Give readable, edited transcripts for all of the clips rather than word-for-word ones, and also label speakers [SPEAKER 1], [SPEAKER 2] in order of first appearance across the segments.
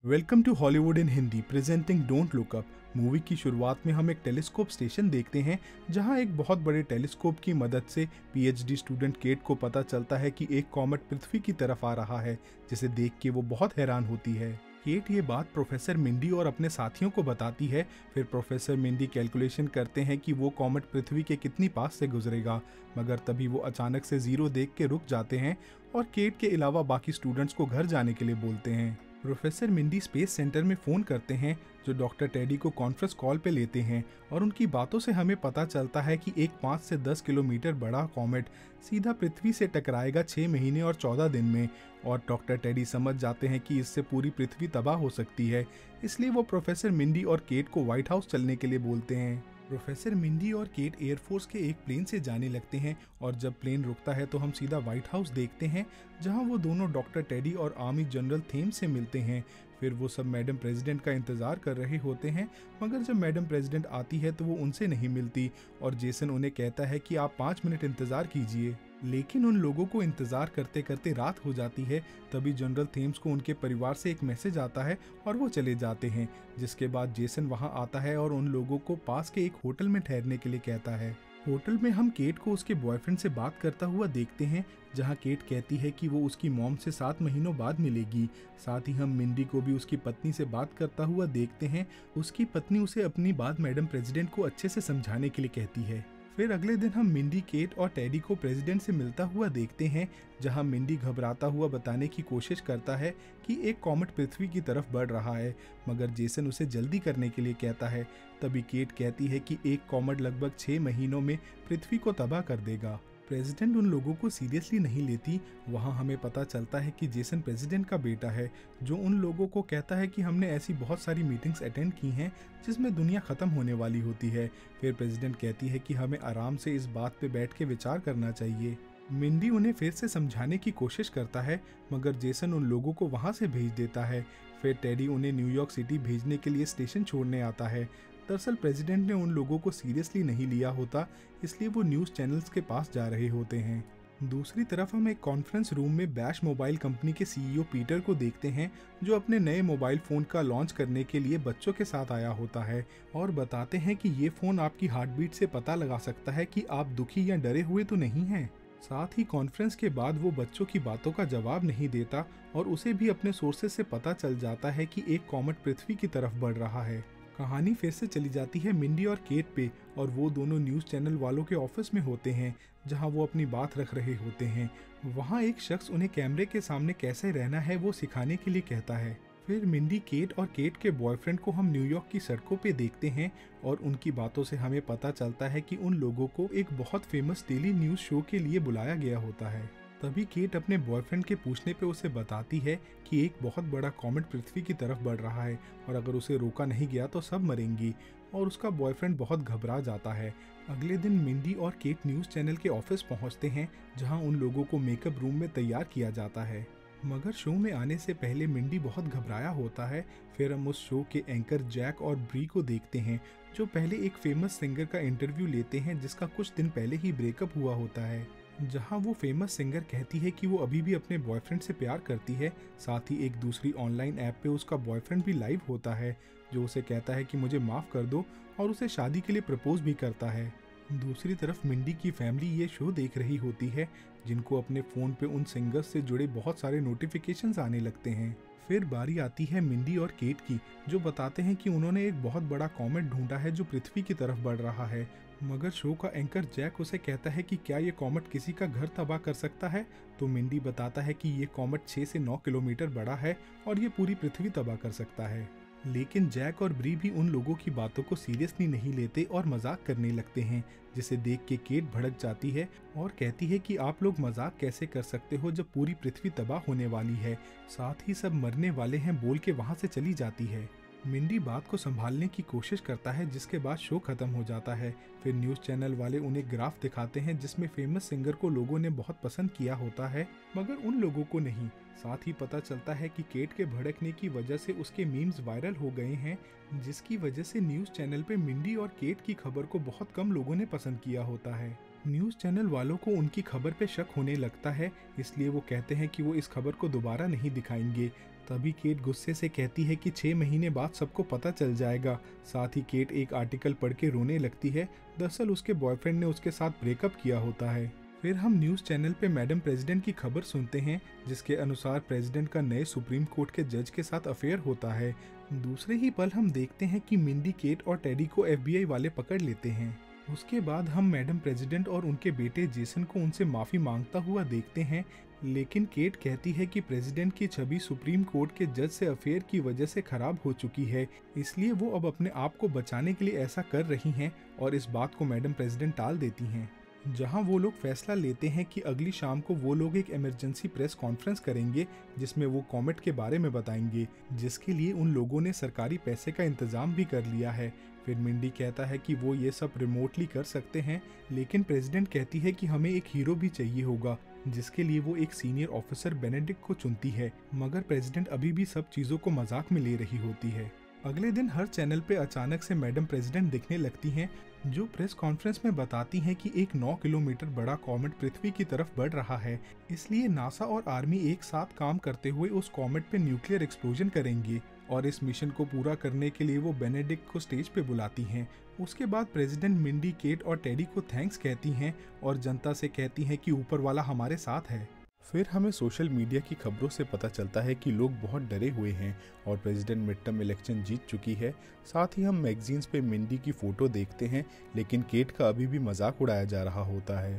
[SPEAKER 1] Welcome to Hollywood in Hindi presenting don't look up. Movie की शुरुआत में हम एक टेलीस्कोप स्टेशन देखते हैं जहां एक बहुत बड़े टेलीस्कोप की मदद से पीएचडी स्टूडेंट केट को पता चलता है कि एक कॉमेट पृथ्वी की तरफ आ रहा है, जिसे देख के वो बहुत हैरान होती है। केट ये बात प्रोफेसर मिंडी और अपने साथियों को बताती है। फिर प्रोफेसर मिंडी कैलकुलेशन करते हैं कि वो कॉमेट पृथ्वी के कितनी पास से गुजरेगा, मगर तभी वो अचानक से जीरो देख के रुक जाते हैं और केट के अलावा बाकी स्टूडेंट्स को घर जाने के लिए बोलते हैं। प्रोफेसर मिंडी स्पेस सेंटर में फ़ोन करते हैं, जो डॉक्टर टेडी को कॉन्फ्रेंस कॉल पे लेते हैं और उनकी बातों से हमें पता चलता है कि एक 5 से 10 किलोमीटर बड़ा कॉमेट सीधा पृथ्वी से टकराएगा 6 महीने और 14 दिन में। और डॉक्टर टेडी समझ जाते हैं कि इससे पूरी पृथ्वी तबाह हो सकती है, इसलिए वो प्रोफेसर मिंडी और केट को व्हाइट हाउस चलने के लिए बोलते हैं। प्रोफेसर मिंडी और केट एयरफोर्स के एक प्लेन से जाने लगते हैं और जब प्लेन रुकता है तो हम सीधा व्हाइट हाउस देखते हैं, जहां वो दोनों डॉक्टर टेडी और आर्मी जनरल थेम्स से मिलते हैं। फिर वो सब मैडम प्रेसिडेंट का इंतज़ार कर रहे होते हैं, मगर जब मैडम प्रेसिडेंट आती है तो वो उनसे नहीं मिलती और जेसन उन्हें कहता है कि आप 5 मिनट इंतज़ार कीजिए। लेकिन उन लोगों को इंतज़ार करते करते रात हो जाती है। तभी जनरल थेम्स को उनके परिवार से एक मैसेज आता है और वो चले जाते हैं, जिसके बाद जेसन वहां आता है और उन लोगों को पास के एक होटल में ठहरने के लिए कहता है। होटल में हम केट को उसके बॉयफ्रेंड से बात करता हुआ देखते हैं, जहां केट कहती है कि वो उसकी मॉम से 7 महीनों बाद मिलेगी। साथ ही हम मिंडी को भी उसकी पत्नी से बात करता हुआ देखते हैं। उसकी पत्नी उसे अपनी बात मैडम प्रेसिडेंट को अच्छे से समझाने के लिए कहती है। फिर अगले दिन हम मिंडी, केट और टेडी को प्रेसिडेंट से मिलता हुआ देखते हैं, जहां मिंडी घबराता हुआ बताने की कोशिश करता है कि एक कॉमेट पृथ्वी की तरफ बढ़ रहा है, मगर जेसन उसे जल्दी करने के लिए कहता है। तभी केट कहती है कि एक कॉमेट लगभग 6 महीनों में पृथ्वी को तबाह कर देगा। प्रेसिडेंट उन लोगों को सीरियसली नहीं लेती। वहाँ हमें पता चलता है कि जेसन प्रेसिडेंट का बेटा है, जो उन लोगों को कहता है कि हमने ऐसी बहुत सारी मीटिंग्स अटेंड की हैं जिसमें दुनिया ख़त्म होने वाली होती है। फिर प्रेसिडेंट कहती है कि हमें आराम से इस बात पे बैठ के विचार करना चाहिए। मिंडी उन्हें फिर से समझाने की कोशिश करता है, मगर जेसन उन लोगों को वहाँ से भेज देता है। फिर टेडी उन्हें न्यूयॉर्क सिटी भेजने के लिए स्टेशन छोड़ने आता है। दरअसल प्रेसिडेंट ने उन लोगों को सीरियसली नहीं लिया होता, इसलिए वो न्यूज़ चैनल्स के पास जा रहे होते हैं। दूसरी तरफ हम एक कॉन्फ्रेंस रूम में बैश मोबाइल कंपनी के सीईओ पीटर को देखते हैं, जो अपने नए मोबाइल फ़ोन का लॉन्च करने के लिए बच्चों के साथ आया होता है और बताते हैं कि ये फ़ोन आपकी हार्ट बीट से पता लगा सकता है कि आप दुखी या डरे हुए तो नहीं हैं। साथ ही कॉन्फ्रेंस के बाद वो बच्चों की बातों का जवाब नहीं देता और उसे भी अपने सोर्सेज से पता चल जाता है कि एक कॉमेट पृथ्वी की तरफ बढ़ रहा है। कहानी फिर से चली जाती है मिंडी और केट पे, और वो दोनों न्यूज़ चैनल वालों के ऑफिस में होते हैं, जहां वो अपनी बात रख रहे होते हैं। वहां एक शख्स उन्हें कैमरे के सामने कैसे रहना है वो सिखाने के लिए कहता है। फिर मिंडी, केट और केट के बॉयफ्रेंड को हम न्यूयॉर्क की सड़कों पे देखते हैं और उनकी बातों से हमें पता चलता है कि उन लोगों को एक बहुत फेमस डेली न्यूज़ शो के लिए बुलाया गया होता है। तभी केट अपने बॉयफ्रेंड के पूछने पे उसे बताती है कि एक बहुत बड़ा कॉमेट पृथ्वी की तरफ बढ़ रहा है और अगर उसे रोका नहीं गया तो सब मरेंगी, और उसका बॉयफ्रेंड बहुत घबरा जाता है। अगले दिन मिंडी और केट न्यूज़ चैनल के ऑफिस पहुंचते हैं, जहां उन लोगों को मेकअप रूम में तैयार किया जाता है। मगर शो में आने से पहले मिंडी बहुत घबराया होता है। फिर हम उस शो के एंकर जैक और ब्री को देखते हैं, जो पहले एक फेमस सिंगर का इंटरव्यू लेते हैं जिसका कुछ दिन पहले ही ब्रेकअप हुआ होता है, जहां वो फेमस सिंगर कहती है कि वो अभी भी अपने बॉयफ्रेंड से प्यार करती है। साथ ही एक दूसरी ऑनलाइन ऐप पे उसका बॉयफ्रेंड भी लाइव होता है, जो उसे कहता है कि मुझे माफ़ कर दो, और उसे शादी के लिए प्रपोज भी करता है। दूसरी तरफ मिंडी की फैमिली ये शो देख रही होती है, जिनको अपने फ़ोन पे उन सिंगर्स से जुड़े बहुत सारे नोटिफिकेशंस आने लगते हैं। फिर बारी आती है मिंडी और केट की, जो बताते हैं कि उन्होंने एक बहुत बड़ा कॉमेट ढूंढा है जो पृथ्वी की तरफ बढ़ रहा है। मगर शो का एंकर जैक उसे कहता है कि क्या ये कॉमेट किसी का घर तबाह कर सकता है, तो मिंडी बताता है कि ये कॉमेट 6 से 9 किलोमीटर बड़ा है और ये पूरी पृथ्वी तबाह कर सकता है। लेकिन जैक और ब्री भी उन लोगों की बातों को सीरियसली नहीं लेते और मजाक करने लगते हैं, जिसे देख के केट भड़क जाती है और कहती है कि आप लोग मजाक कैसे कर सकते हो जब पूरी पृथ्वी तबाह होने वाली है, साथ ही सब मरने वाले हैं बोल के वहां से चली जाती है। मिंडी बात को संभालने की कोशिश करता है, जिसके बाद शो खत्म हो जाता है। फिर न्यूज़ चैनल वाले उन्हें ग्राफ दिखाते हैं जिसमें फेमस सिंगर को लोगों ने बहुत पसंद किया होता है, मगर उन लोगों को नहीं। साथ ही पता चलता है कि केट के भड़कने की वजह से उसके मीम्स वायरल हो गए हैं, जिसकी वजह से न्यूज़ चैनल पे मिंडी और केट की खबर को बहुत कम लोगों ने पसंद किया होता है। न्यूज़ चैनल वालों को उनकी खबर पे शक होने लगता है, इसलिए वो कहते हैं कि वो इस खबर को दोबारा नहीं दिखाएंगे। तभी केट गुस्से से कहती है कि 6 महीने बाद सबको पता चल जाएगा। साथ ही केट एक आर्टिकल पढ़ के रोने लगती है। दरअसल उसके बॉयफ्रेंड ने उसके साथ ब्रेकअप किया होता है। फिर हम न्यूज़ चैनल पे मैडम प्रेसिडेंट की खबर सुनते हैं, जिसके अनुसार प्रेसिडेंट का नए सुप्रीम कोर्ट के जज के साथ अफेयर होता है। दूसरे ही पल हम देखते हैं कि मिंडी, केट और टेडी को FBI वाले पकड़ लेते हैं। उसके बाद हम मैडम प्रेसिडेंट और उनके बेटे जेसन को उनसे माफ़ी मांगता हुआ देखते हैं, लेकिन केट कहती है कि प्रेसिडेंट की छवि सुप्रीम कोर्ट के जज से अफेयर की वजह से खराब हो चुकी है, इसलिए वो अब अपने आप को बचाने के लिए ऐसा कर रही हैं और इस बात को मैडम प्रेसिडेंट टाल देती हैं। जहां वो लोग फैसला लेते हैं कि अगली शाम को वो लोग एक इमरजेंसी प्रेस कॉन्फ्रेंस करेंगे, जिसमें वो कॉमेट के बारे में बताएंगे, जिसके लिए उन लोगों ने सरकारी पैसे का इंतजाम भी कर लिया है। फिर मिंडी कहता है कि वो ये सब रिमोटली कर सकते हैं, लेकिन प्रेसिडेंट कहती है कि हमें एक हीरो भी चाहिए होगा, जिसके लिए वो एक सीनियर ऑफिसर बेनेडिक्ट को चुनती है। मगर प्रेसिडेंट अभी भी सब चीज़ों को मजाक में ले रही होती है। अगले दिन हर चैनल पे अचानक से मैडम प्रेसिडेंट दिखने लगती हैं, जो प्रेस कॉन्फ्रेंस में बताती हैं कि एक 9 किलोमीटर बड़ा कॉमेट पृथ्वी की तरफ बढ़ रहा है, इसलिए नासा और आर्मी एक साथ काम करते हुए उस कॉमेट पे न्यूक्लियर एक्सप्लोजन करेंगे और इस मिशन को पूरा करने के लिए वो बेनेडिक्ट को स्टेज पे बुलाती हैं। उसके बाद प्रेसिडेंट मिंडी, केट और टेडी को थैंक्स कहती हैं और जनता से कहती हैं कि ऊपर वाला हमारे साथ है। फिर हमें सोशल मीडिया की खबरों से पता चलता है कि लोग बहुत डरे हुए हैं और प्रेसिडेंट मिड टर्म इलेक्शन जीत चुकी है। साथ ही हम मैगजीन्स पे मिंडी की फ़ोटो देखते हैं, लेकिन केट का अभी भी मजाक उड़ाया जा रहा होता है।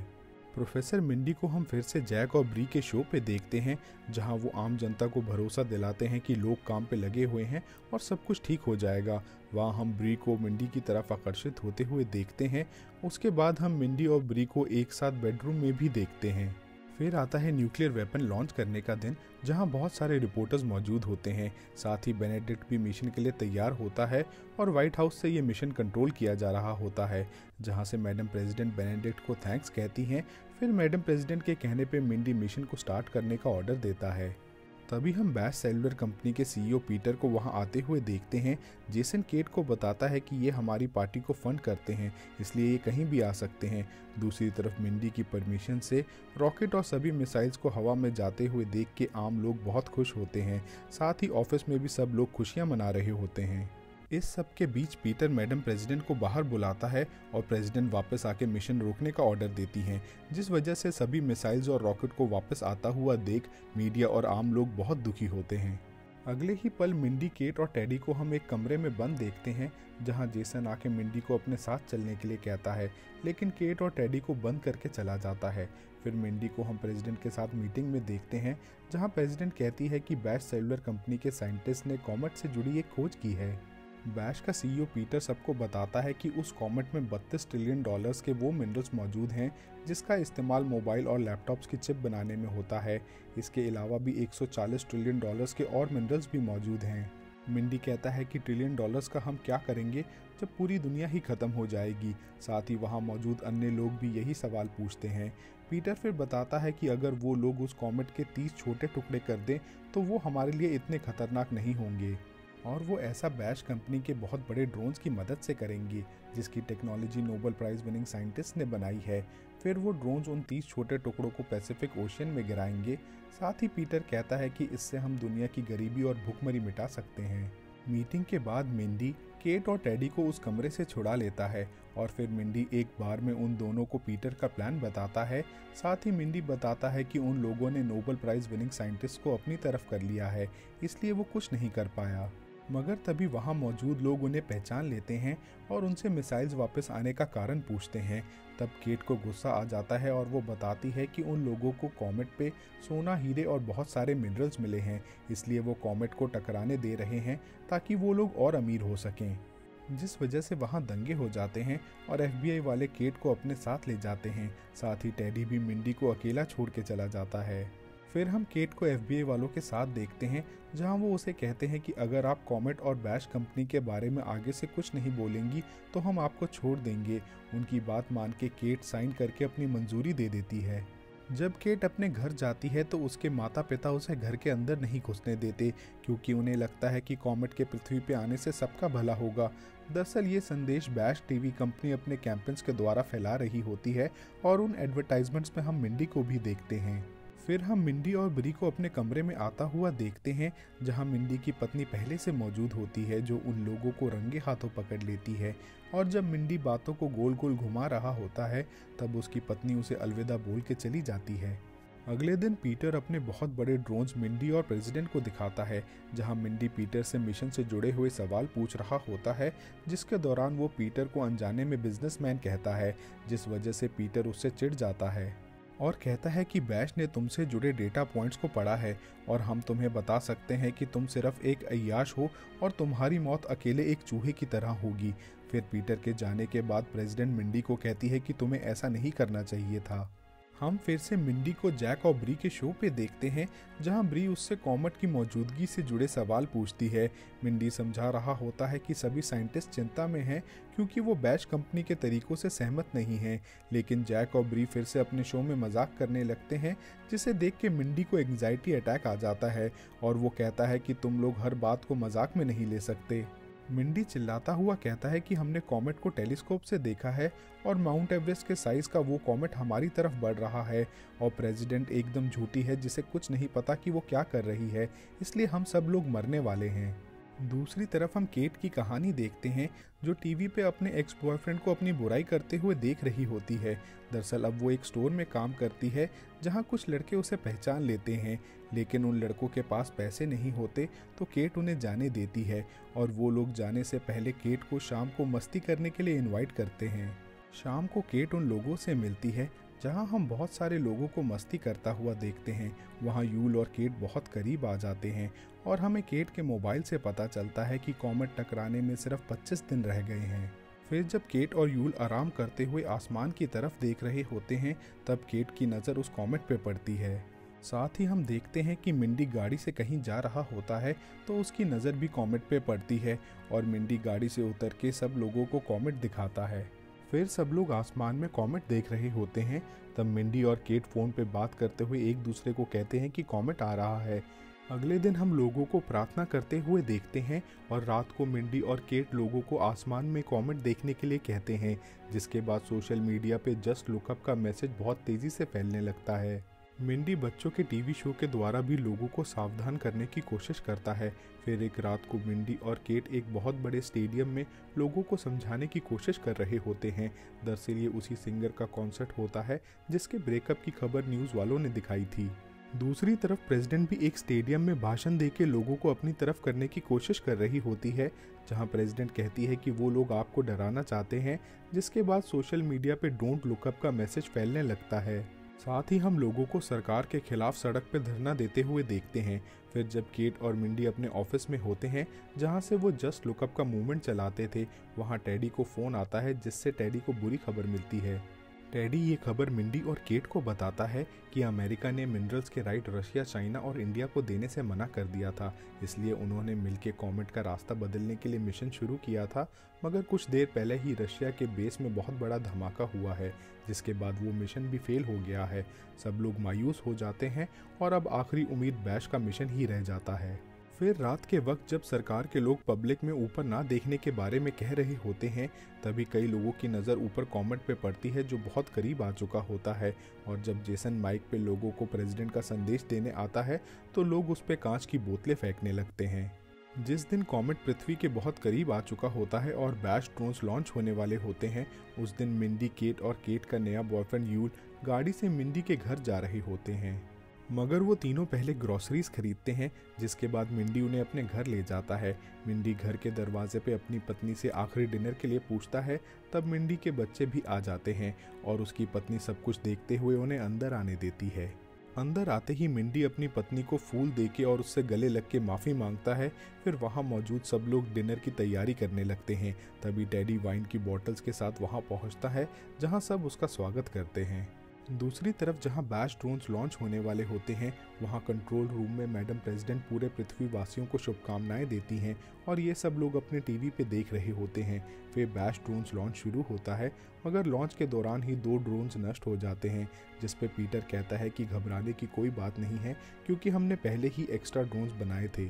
[SPEAKER 1] प्रोफेसर मिंडी को हम फिर से जैक और ब्री के शो पे देखते हैं, जहां वो आम जनता को भरोसा दिलाते हैं कि लोग काम पे लगे हुए हैं और सब कुछ ठीक हो जाएगा। वहां हम ब्री को मिंडी की तरफ आकर्षित होते हुए देखते हैं। उसके बाद हम मिंडी और ब्री को एक साथ बेडरूम में भी देखते हैं। फिर आता है न्यूक्लियर वेपन लॉन्च करने का दिन, जहां बहुत सारे रिपोर्टर्स मौजूद होते हैं। साथ ही बेनेडिक्ट भी मिशन के लिए तैयार होता है और व्हाइट हाउस से ये मिशन कंट्रोल किया जा रहा होता है, जहां से मैडम प्रेसिडेंट बेनेडिक्ट को थैंक्स कहती हैं। फिर मैडम प्रेसिडेंट के कहने पे मिंडी मिशन को स्टार्ट करने का ऑर्डर देता है। तभी हम बैश सेलुलर कंपनी के CEO पीटर को वहां आते हुए देखते हैं। जेसन केट को बताता है कि ये हमारी पार्टी को फंड करते हैं, इसलिए ये कहीं भी आ सकते हैं। दूसरी तरफ मिंडी की परमिशन से रॉकेट और सभी मिसाइल्स को हवा में जाते हुए देख के आम लोग बहुत खुश होते हैं। साथ ही ऑफिस में भी सब लोग खुशियां मना रहे होते हैं। इस सब के बीच पीटर मैडम प्रेसिडेंट को बाहर बुलाता है और प्रेसिडेंट वापस आके मिशन रोकने का ऑर्डर देती हैं, जिस वजह से सभी मिसाइल्स और रॉकेट को वापस आता हुआ देख मीडिया और आम लोग बहुत दुखी होते हैं। अगले ही पल मिंडी, केट और टेडी को हम एक कमरे में बंद देखते हैं, जहां जेसन आके मिंडी को अपने साथ चलने के लिए कहता है, लेकिन केट और टेडी को बंद करके चला जाता है। फिर मिंडी को हम प्रेसिडेंट के साथ मीटिंग में देखते हैं, जहां प्रेसिडेंट कहती है कि बैश सेलुलर कंपनी के साइंटिस्ट ने कॉमेट से जुड़ी एक खोज की है। बैश का CEO पीटर सबको बताता है कि उस कॉमेट में $32 ट्रिलियन के वो मिनरल्स मौजूद हैं, जिसका इस्तेमाल मोबाइल और लैपटॉप्स की चिप बनाने में होता है। इसके अलावा भी $140 ट्रिलियन के और मिनरल्स भी मौजूद हैं। मिंडी कहता है कि $1 ट्रिलियन का हम क्या करेंगे जब पूरी दुनिया ही खत्म हो जाएगी। साथ ही वहाँ मौजूद अन्य लोग भी यही सवाल पूछते हैं। पीटर फिर बताता है कि अगर वो लोग उस कॉमेट के 30 छोटे टुकड़े कर दें तो वो हमारे लिए इतने खतरनाक नहीं होंगे, और वो ऐसा बैश कंपनी के बहुत बड़े ड्रोन्स की मदद से करेंगे, जिसकी technology Nobel prize winning scientist ने बनाई है। फिर वो ड्रोन्स उन 30 छोटे टुकड़ों को पैसिफिक ओशियन में गिराएंगे। साथ ही पीटर कहता है कि इससे हम दुनिया की गरीबी और भूखमरी मिटा सकते हैं। मीटिंग के बाद मिंडी, केट और टेडी को उस कमरे से छुड़ा लेता है और फिर मिंडी एक बार में उन दोनों को पीटर का प्लान बताता है। साथ ही मिंडी बताता है कि उन लोगों ने नोबेल प्राइज विनिंग साइंटिस्ट को अपनी तरफ कर लिया है, इसलिए वो कुछ नहीं कर पाया। मगर तभी वहाँ मौजूद लोग उन्हें पहचान लेते हैं और उनसे मिसाइल्स वापस आने का कारण पूछते हैं। तब केट को गुस्सा आ जाता है और वो बताती है कि उन लोगों को कॉमेट पे सोना, हीरे और बहुत सारे मिनरल्स मिले हैं, इसलिए वो कॉमेट को टकराने दे रहे हैं ताकि वो लोग और अमीर हो सकें, जिस वजह से वहाँ दंगे हो जाते हैं और FBI वाले केट को अपने साथ ले जाते हैं। साथ ही टेडी भी मिंडी को अकेला छोड़ के चला जाता है। फिर हम केट को FBI वालों के साथ देखते हैं, जहां वो उसे कहते हैं कि अगर आप कॉमेट और बैश कंपनी के बारे में आगे से कुछ नहीं बोलेंगी तो हम आपको छोड़ देंगे। उनकी बात मान के केट साइन करके अपनी मंजूरी दे देती है। जब केट अपने घर जाती है तो उसके माता पिता उसे घर के अंदर नहीं घुसने देते, क्योंकि उन्हें लगता है कि कॉमेट के पृथ्वी पे आने से सबका भला होगा। दरअसल ये संदेश बैश टीवी कंपनी अपने कैंपेन्स के द्वारा फैला रही होती है और उन एडवर्टाइजमेंट्स में हम मिंडी को भी देखते हैं। फिर हम मिंडी और ब्री को अपने कमरे में आता हुआ देखते हैं, जहां मिंडी की पत्नी पहले से मौजूद होती है, जो उन लोगों को रंगे हाथों पकड़ लेती है। और जब मिंडी बातों को गोल गोल घुमा रहा होता है, तब उसकी पत्नी उसे अलविदा बोल के चली जाती है। अगले दिन पीटर अपने बहुत बड़े ड्रोन्स मिंडी और प्रेसिडेंट को दिखाता है, जहां मिंडी पीटर से मिशन से जुड़े हुए सवाल पूछ रहा होता है, जिसके दौरान वो पीटर को अनजाने में बिजनेसमैन कहता है, जिस वजह से पीटर उससे चिढ़ जाता है और कहता है कि बैश ने तुमसे जुड़े डेटा पॉइंट्स को पढ़ा है और हम तुम्हें बता सकते हैं कि तुम सिर्फ एक अय्याश हो और तुम्हारी मौत अकेले एक चूहे की तरह होगी। फिर पीटर के जाने के बाद प्रेसिडेंट मिंडी को कहती है कि तुम्हें ऐसा नहीं करना चाहिए था। हम फिर से मिंडी को जैक और ब्री के शो पे देखते हैं, जहां ब्री उससे कॉमेट की मौजूदगी से जुड़े सवाल पूछती है। मिंडी समझा रहा होता है कि सभी साइंटिस्ट चिंता में हैं क्योंकि वो बैश कंपनी के तरीकों से सहमत नहीं हैं, लेकिन जैक और ब्री फिर से अपने शो में मजाक करने लगते हैं, जिसे देख के मिंडी को एंग्जाइटी अटैक आ जाता है और वो कहता है कि तुम लोग हर बात को मजाक में नहीं ले सकते। मिंडी चिल्लाता हुआ कहता है कि हमने कॉमेट को टेलीस्कोप से देखा है और माउंट एवरेस्ट के साइज का वो कॉमेट हमारी तरफ बढ़ रहा है और प्रेसिडेंट एकदम झूठी है, जिसे कुछ नहीं पता कि वो क्या कर रही है, इसलिए हम सब लोग मरने वाले हैं। दूसरी तरफ हम केट की कहानी देखते हैं, जो टीवी पे अपने एक्स बॉयफ्रेंड को अपनी बुराई करते हुए देख रही होती है। दरअसल अब वो एक स्टोर में काम करती है, जहां कुछ लड़के उसे पहचान लेते हैं, लेकिन उन लड़कों के पास पैसे नहीं होते, तो केट उन्हें जाने देती है और वो लोग जाने से पहले केट को शाम को मस्ती करने के लिए इनवाइट करते हैं। शाम को केट उन लोगों से मिलती है, जहां हम बहुत सारे लोगों को मस्ती करता हुआ देखते हैं। वहां यूल और केट बहुत करीब आ जाते हैं और हमें केट के मोबाइल से पता चलता है कि कॉमेट टकराने में सिर्फ 25 दिन रह गए हैं। फिर जब केट और यूल आराम करते हुए आसमान की तरफ देख रहे होते हैं, तब केट की नज़र उस कॉमेट पे पड़ती है। साथ ही हम देखते हैं कि मिंडी गाड़ी से कहीं जा रहा होता है, तो उसकी नज़र भी कॉमेट पे पड़ती है और मिंडी गाड़ी से उतर के सब लोगों को कॉमेट दिखाता है। फिर सब लोग आसमान में कॉमेट देख रहे होते हैं, तब मिंडी और केट फ़ोन पे बात करते हुए एक दूसरे को कहते हैं कि कॉमेट आ रहा है। अगले दिन हम लोगों को प्रार्थना करते हुए देखते हैं और रात को मिंडी और केट लोगों को आसमान में कॉमेट देखने के लिए कहते हैं, जिसके बाद सोशल मीडिया पे जस्ट लुकअप का मैसेज बहुत तेज़ी से फैलने लगता है। मिंडी बच्चों के टीवी शो के द्वारा भी लोगों को सावधान करने की कोशिश करता है। फिर एक रात को मिंडी और केट एक बहुत बड़े स्टेडियम में लोगों को समझाने की कोशिश कर रहे होते हैं। दरअसल ये उसी सिंगर का कॉन्सर्ट होता है जिसके ब्रेकअप की खबर न्यूज़ वालों ने दिखाई थी। दूसरी तरफ प्रेसिडेंट भी एक स्टेडियम में भाषण देके लोगों को अपनी तरफ करने की कोशिश कर रही होती है, जहां प्रेसिडेंट कहती है कि वो लोग आपको डराना चाहते हैं, जिसके बाद सोशल मीडिया पे डोंट लुकअप का मैसेज फैलने लगता है। साथ ही हम लोगों को सरकार के खिलाफ सड़क पर धरना देते हुए देखते हैं। फिर जब केट और मिंडी अपने ऑफिस में होते हैं, जहां से वो जस्ट लुकअप का मूवमेंट चलाते थे, वहां टेडी को फ़ोन आता है, जिससे टेडी को बुरी खबर मिलती है। टेडी ये खबर मिंडी और केट को बताता है कि अमेरिका ने मिनरल्स के राइट रशिया, चाइना और इंडिया को देने से मना कर दिया था, इसलिए उन्होंने मिलकर कॉमेट का रास्ता बदलने के लिए मिशन शुरू किया था। मगर कुछ देर पहले ही रशिया के बेस में बहुत बड़ा धमाका हुआ है, जिसके बाद वो मिशन भी फेल हो गया है। सब लोग मायूस हो जाते हैं और अब आखिरी उम्मीद बैश का मिशन ही रह जाता है। फिर रात के वक्त जब सरकार के लोग पब्लिक में ऊपर ना देखने के बारे में कह रहे होते हैं, तभी कई लोगों की नज़र ऊपर कॉमेट पे पड़ती है, जो बहुत करीब आ चुका होता है। और जब जेसन माइक पे लोगों को प्रेसिडेंट का संदेश देने आता है, तो लोग उस पे कांच की बोतलें फेंकने लगते हैं। जिस दिन कॉमेट पृथ्वी के बहुत करीब आ चुका होता है और बैश ड्रोन्स लॉन्च होने वाले होते हैं, उस दिन मिंडी, केट और केट का नया बॉयफ्रेंड यूल गाड़ी से मिंडी के घर जा रहे होते हैं। मगर वो तीनों पहले ग्रॉसरीज खरीदते हैं, जिसके बाद मिंडी उन्हें अपने घर ले जाता है। मिंडी घर के दरवाजे पे अपनी पत्नी से आखिरी डिनर के लिए पूछता है, तब मिंडी के बच्चे भी आ जाते हैं और उसकी पत्नी सब कुछ देखते हुए उन्हें अंदर आने देती है। अंदर आते ही मिंडी अपनी पत्नी को फूल देके और उससे गले लग के माफ़ी मांगता है। फिर वहाँ मौजूद सब लोग डिनर की तैयारी करने लगते हैं। तभी टेडी वाइन की बॉटल्स के साथ वहाँ पहुँचता है, जहाँ सब उसका स्वागत करते हैं। दूसरी तरफ जहां बैश ड्रोन्स लॉन्च होने वाले होते हैं, वहां कंट्रोल रूम में मैडम प्रेसिडेंट पूरे पृथ्वीवासियों को शुभकामनाएं देती हैं और ये सब लोग अपने टीवी पे देख रहे होते हैं। फिर बैश ड्रोन्स लॉन्च शुरू होता है, मगर लॉन्च के दौरान ही 2 ड्रोन्स नष्ट हो जाते हैं, जिस पे पीटर कहता है कि घबराने की कोई बात नहीं है, क्योंकि हमने पहले ही एक्स्ट्रा ड्रोन्स बनाए थे।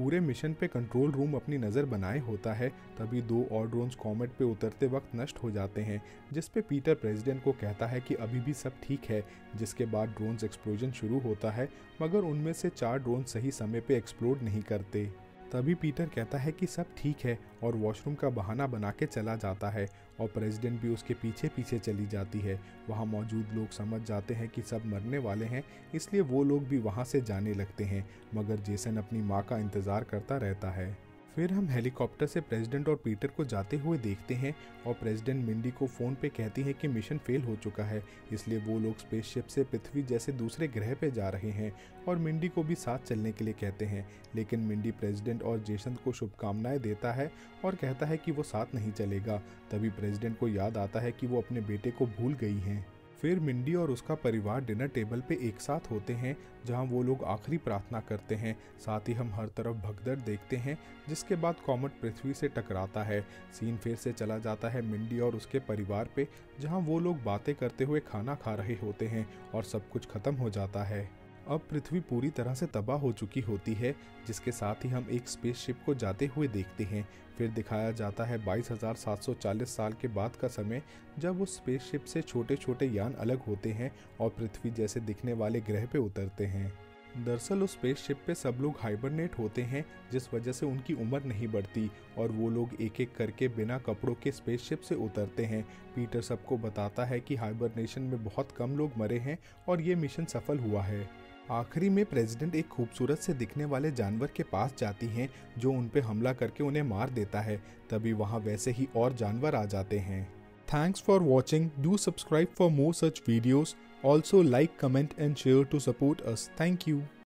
[SPEAKER 1] पूरे मिशन पे कंट्रोल रूम अपनी नज़र बनाए होता है, तभी 2 और ड्रोन्स कॉमेट पे उतरते वक्त नष्ट हो जाते हैं, जिस पे पीटर प्रेसिडेंट को कहता है कि अभी भी सब ठीक है। जिसके बाद ड्रोन्स एक्सप्लोजन शुरू होता है, मगर उनमें से 4 ड्रोन सही समय पे एक्सप्लोड नहीं करते। तभी पीटर कहता है कि सब ठीक है और वॉशरूम का बहाना बना के चला जाता है और प्रेसिडेंट भी उसके पीछे पीछे चली जाती है। वहाँ मौजूद लोग समझ जाते हैं कि सब मरने वाले हैं, इसलिए वो लोग भी वहाँ से जाने लगते हैं, मगर जेसन अपनी माँ का इंतज़ार करता रहता है। फिर हम हेलीकॉप्टर से प्रेसिडेंट और पीटर को जाते हुए देखते हैं और प्रेसिडेंट मिंडी को फ़ोन पे कहती है कि मिशन फेल हो चुका है, इसलिए वो लोग स्पेसशिप से पृथ्वी जैसे दूसरे ग्रह पे जा रहे हैं और मिंडी को भी साथ चलने के लिए कहते हैं। लेकिन मिंडी प्रेसिडेंट और जेसन को शुभकामनाएं देता है और कहता है कि वो साथ नहीं चलेगा। तभी प्रेसिडेंट को याद आता है कि वो अपने बेटे को भूल गई हैं। फिर मिंडी और उसका परिवार डिनर टेबल पे एक साथ होते हैं, जहां वो लोग आखिरी प्रार्थना करते हैं। साथ ही हम हर तरफ भगदड़ देखते हैं, जिसके बाद कॉमेट पृथ्वी से टकराता है। सीन फिर से चला जाता है मिंडी और उसके परिवार पे, जहां वो लोग बातें करते हुए खाना खा रहे होते हैं और सब कुछ खत्म हो जाता है। अब पृथ्वी पूरी तरह से तबाह हो चुकी होती है, जिसके साथ ही हम एक स्पेसशिप को जाते हुए देखते हैं। फिर दिखाया जाता है 22,740 साल के बाद का समय, जब उस स्पेसशिप से छोटे छोटे यान अलग होते हैं और पृथ्वी जैसे दिखने वाले ग्रह पे उतरते हैं। दरअसल उस स्पेसशिप पे सब लोग हाइबरनेट होते हैं, जिस वजह से उनकी उम्र नहीं बढ़ती और वो लोग एक एक करके बिना कपड़ों के स्पेसशिप से उतरते हैं। पीटर सबको बताता है कि हाइबरनेशन में बहुत कम लोग मरे हैं और ये मिशन सफल हुआ है। आखिरी में प्रेसिडेंट एक खूबसूरत से दिखने वाले जानवर के पास जाती हैं, जो उन पे हमला करके उन्हें मार देता है। तभी वहाँ वैसे ही और जानवर आ जाते हैं। Thanks for watching. Do subscribe for more such videos. Also like, comment and share to support us. Thank you.